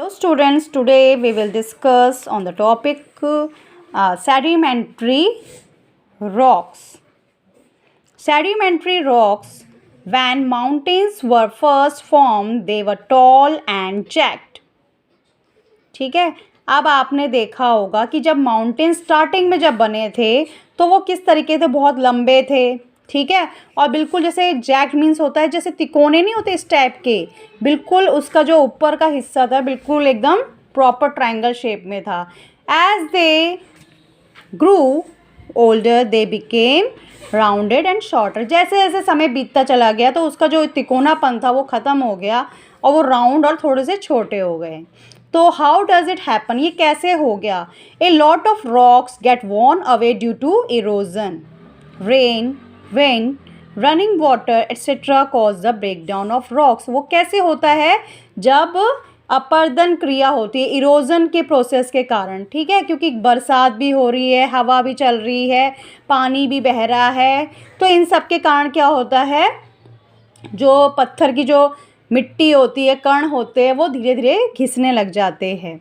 Hello students, today we will discuss on the topic sedimentary rocks. Sedimentary rocks, when mountains were first formed, they were tall and jagged. ठीक है, अब आपने देखा होगा कि जब माउंटेन स्टार्टिंग में जब बने थे तो वो किस तरीके से बहुत लंबे थे, ठीक है, और बिल्कुल जैसे जैक मीन्स होता है जैसे तिकोने नहीं होते इस टाइप के, बिल्कुल उसका जो ऊपर का हिस्सा था बिल्कुल एकदम प्रॉपर ट्रायंगल शेप में था. As they grew older they became rounded and shorter. जैसे जैसे समय बीतता चला गया तो उसका जो तिकोनापन था वो ख़त्म हो गया और वो राउंड और थोड़े से छोटे हो गए. तो हाउ डज इट हैपन, ये कैसे हो गया? A lot of rocks get worn away due to erosion, rain, wind, running water etc. cause the breakdown of rocks. वो कैसे होता है? जब अपर्दन क्रिया होती है इरोजन के प्रोसेस के कारण, ठीक है, क्योंकि बरसात भी हो रही है, हवा भी चल रही है, पानी भी बह रहा है, तो इन सब के कारण क्या होता है, जो पत्थर की जो मिट्टी होती है, कण होते हैं, वो धीरे धीरे घिसने लग जाते हैं.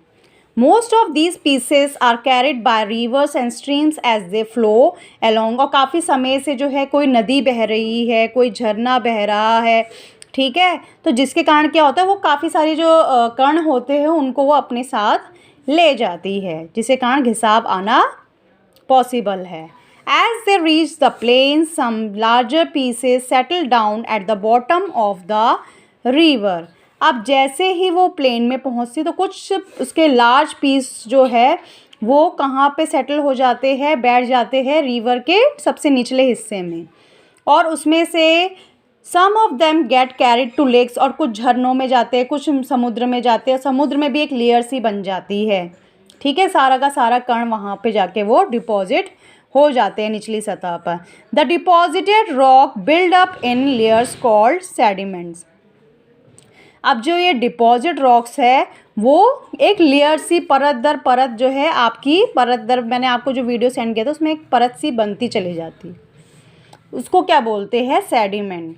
Most of these pieces are carried by rivers and streams as they flow along. और काफ़ी समय से जो है कोई नदी बह रही है, कोई झरना बह रहा है, ठीक है, तो जिसके कारण क्या होता है वो काफ़ी सारी जो कण होते हैं उनको वो अपने साथ ले जाती है, जिसके कारण घिसाव आना पॉसिबल है. As they reach the plain, some larger pieces settle down at the bottom of the river. अब जैसे ही वो प्लेन में पहुंचती तो कुछ उसके लार्ज पीस जो है वो कहाँ पे सेटल हो जाते हैं, बैठ जाते हैं रिवर के सबसे निचले हिस्से में, और उसमें से some of them get carried to lakes, और कुछ झरनों में जाते हैं, कुछ समुद्र में जाते हैं. समुद्र में भी एक लेयर सी बन जाती है, ठीक है, सारा का सारा कण वहाँ पे जाके वो डिपॉजिट हो जाते हैं निचली सतह पर. The deposited rock build up in layers called sediments. अब जो ये डिपॉजिट रॉक्स है वो एक लेयर सी परत दर परत जो है आपकी परत दर, मैंने आपको जो वीडियो सेंड किया था उसमें एक परत सी बनती चली जाती, उसको क्या बोलते हैं, sediment.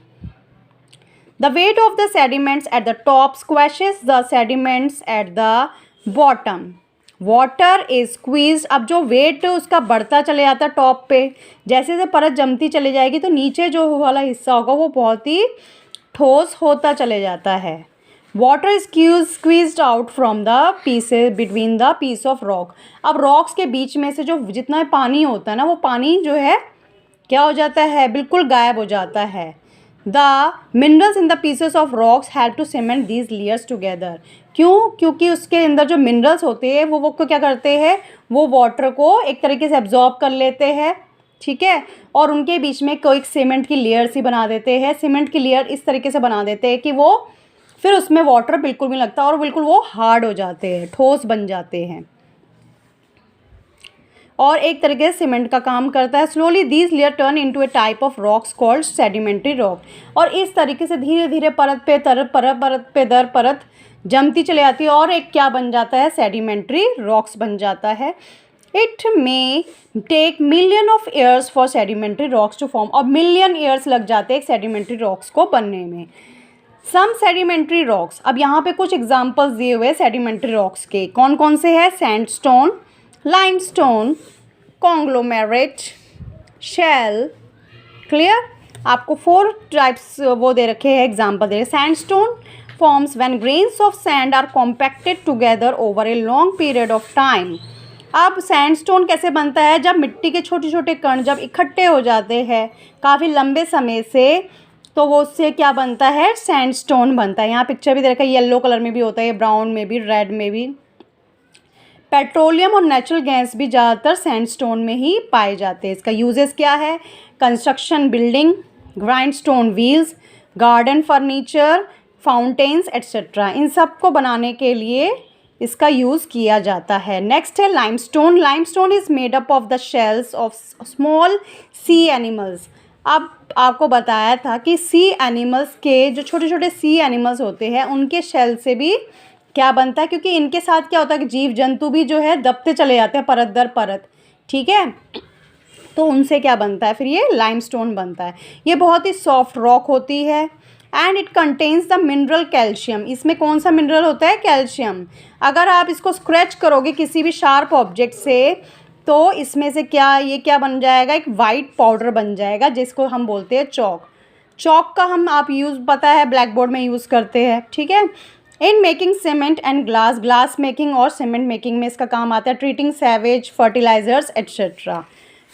The weight of the sediments at the top squashes the sediments at the bottom. Water is squeezed. अब जो वेट उसका बढ़ता चले जाता है टॉप पे, जैसे जैसे परत जमती चली जाएगी तो नीचे जो वाला हिस्सा होगा वो बहुत ही ठोस होता चले जाता है. Water is squeezed out from the pieces between the piece of rock. अब रॉक्स के बीच में से जो जितना पानी होता है ना वो पानी जो है क्या हो जाता है, बिल्कुल गायब हो जाता है. The minerals in the pieces of rocks help to cement these layers together. क्यों? क्योंकि उसके अंदर जो मिनरल्स होते हैं वो क्या करते हैं, वो वाटर को एक तरीके से एब्जॉर्ब कर लेते हैं, ठीक है, और उनके बीच में कोई सीमेंट की लेयर सी बना देते हैं. सीमेंट की लेयर इस तरीके से बना देते हैं कि वो फिर उसमें वाटर बिल्कुल भी लगता और बिल्कुल वो हार्ड हो जाते हैं, ठोस बन जाते हैं, और एक तरीके से सीमेंट का काम करता है. Slowly these layer turn into A type of rocks called sedimentary rock. और इस तरीके से धीरे धीरे परत पे दर परत जमती चली जाती है और एक क्या बन जाता है, सेडिमेंट्री रॉक्स बन जाता है. It may take million of years for sedimentary rocks to form. और मिलियन ईयर्स लग जाते हैं सेडिमेंट्री रॉक्स को बनने में. सम सेडिमेंट्री रॉक्स, अब यहाँ पे कुछ एग्जांपल्स दिए हुए सेडिमेंट्री रॉक्स के, कौन कौन से हैं, sandstone, limestone, conglomerate, shale. Clear? आपको 4 टाइप्स वो दे रखे हैं, एग्जांपल दे रहे. Sandstone forms when grains of sand are compacted together over a long period of time. अब सैंडस्टोन कैसे बनता है, जब मिट्टी के छोटे छोटे कण जब इकट्ठे हो जाते हैं काफ़ी लंबे समय से, तो वो उससे क्या बनता है, सैंडस्टोन बनता है. यहाँ पिक्चर भी दे रखा है, येलो कलर में भी होता है, ब्राउन में भी, रेड में भी. पेट्रोलियम और नेचुरल गैस भी ज़्यादातर सैंडस्टोन में ही पाए जाते हैं. इसका यूजेस क्या है, construction, building, grindstone wheels, garden furniture, fountains etcetera, इन सब को बनाने के लिए इसका यूज़ किया जाता है. नेक्स्ट है limestone. Limestone is made up of the shells of small sea animals. अब आपको बताया था कि सी एनिमल्स के जो छोटे छोटे सी एनिमल्स होते हैं उनके शेल से भी क्या बनता है, क्योंकि इनके साथ क्या होता है कि जीव जंतु भी जो है दबते चले जाते हैं परत दर परत, ठीक है, तो उनसे क्या बनता है, फिर ये लाइमस्टोन बनता है. ये बहुत ही सॉफ्ट रॉक होती है. And it contains the mineral calcium. इसमें कौन सा मिनरल होता है? कैल्शियम। अगर आप इसको स्क्रैच करोगे किसी भी शार्प ऑब्जेक्ट से तो इसमें से ये क्या बन जाएगा? एक वाइट पाउडर बन जाएगा जिसको हम बोलते हैं चॉक। चॉक का आप यूज़ पता है ब्लैक बोर्ड में यूज़ करते हैं, ठीक है। In making cement and glass making और सीमेंट मेकिंग में इसका काम आता है, treating sewage fertilisers etcetera.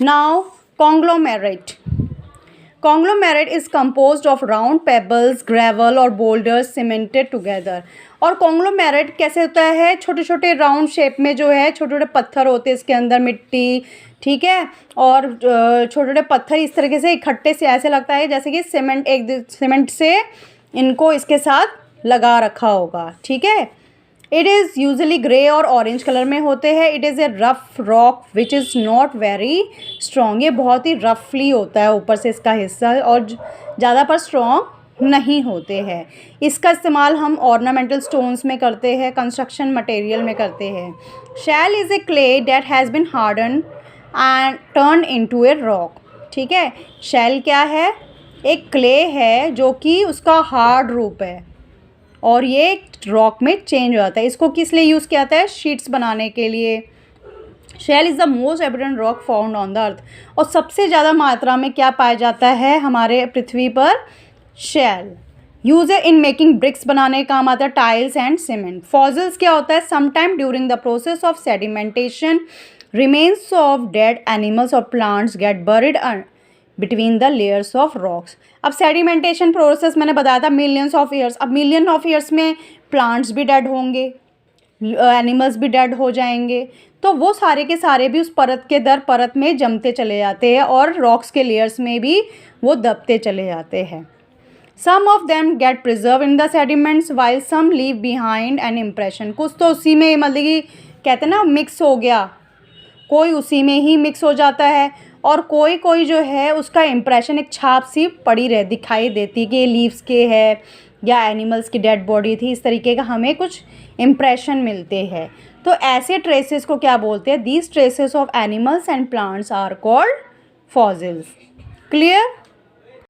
Now conglomerate. Conglomerate is composed of round pebbles, gravel और बोल्डर्स सीमेंटेड टुगेदर। और कॉन्ग्लोमेरेट कैसे होता है? छोटे छोटे राउंड शेप में जो है छोटे छोटे पत्थर होते हैं इसके अंदर, मिट्टी, ठीक है, और छोटे छोटे पत्थर इस तरीके से इकट्ठे से ऐसे लगता है जैसे कि सीमेंट से इनको इसके साथ लगा रखा होगा, ठीक है। इट इज़ यूजली ग्रे और ऑरेंज कलर में होते हैं। It is a rough rock which is not very strong. ये बहुत ही रफली होता है ऊपर से इसका हिस्सा और ज़्यादा पर स्ट्रॉन्ग नहीं होते हैं। इसका इस्तेमाल हम ऑर्नामेंटल स्टोन्स में करते हैं, कंस्ट्रक्शन मटेरियल में करते हैं। Shale is a clay that has been harden and turn into a rock, ठीक है। शैल क्या है? एक क्ले है जो कि उसका हार्ड रूप है और ये रॉक में चेंज हो जाता है। इसको किस लिए यूज़ किया जाता है? शीट्स बनाने के लिए। Shale is the most abundant rock found on the earth. और सबसे ज़्यादा मात्रा में क्या पाया जाता है हमारे पृथ्वी पर? शेल। यूज है इन मेकिंग ब्रिक्स बनाने का काम आता है, टाइल्स एंड सीमेंट। फॉसिल्स क्या होता है? Sometime during the process of sedimentation remains of dead animals और plants get buried between the layers of rocks. अब सेडिमेंटेशन प्रोसेस मैंने बताया था मिलियंस ऑफ ईयर्स। अब मिलियन ऑफ ईयर्स में प्लांट्स भी डेड होंगे, एनिमल्स भी डेड हो जाएंगे, तो वो सारे के सारे भी उस परत के दर परत में जमते चले जाते हैं और रॉक्स के लेयर्स में भी वो दबते चले जाते हैं। Some of them get preserved in the sediments while some leave behind an impression. कुछ तो उसी में मतलब कि कहते हैं ना मिक्स हो गया, कोई उसी में ही मिक्स हो जाता है और कोई कोई जो है उसका इम्प्रेशन एक छाप सी पड़ी दिखाई देती कि लीव्स के है या एनिमल्स की डेड बॉडी थी, इस तरीके का हमें कुछ इम्प्रेशन मिलते हैं। तो ऐसे ट्रेसेस को क्या बोलते हैं? These traces of animals and plants are called fossils. Clear?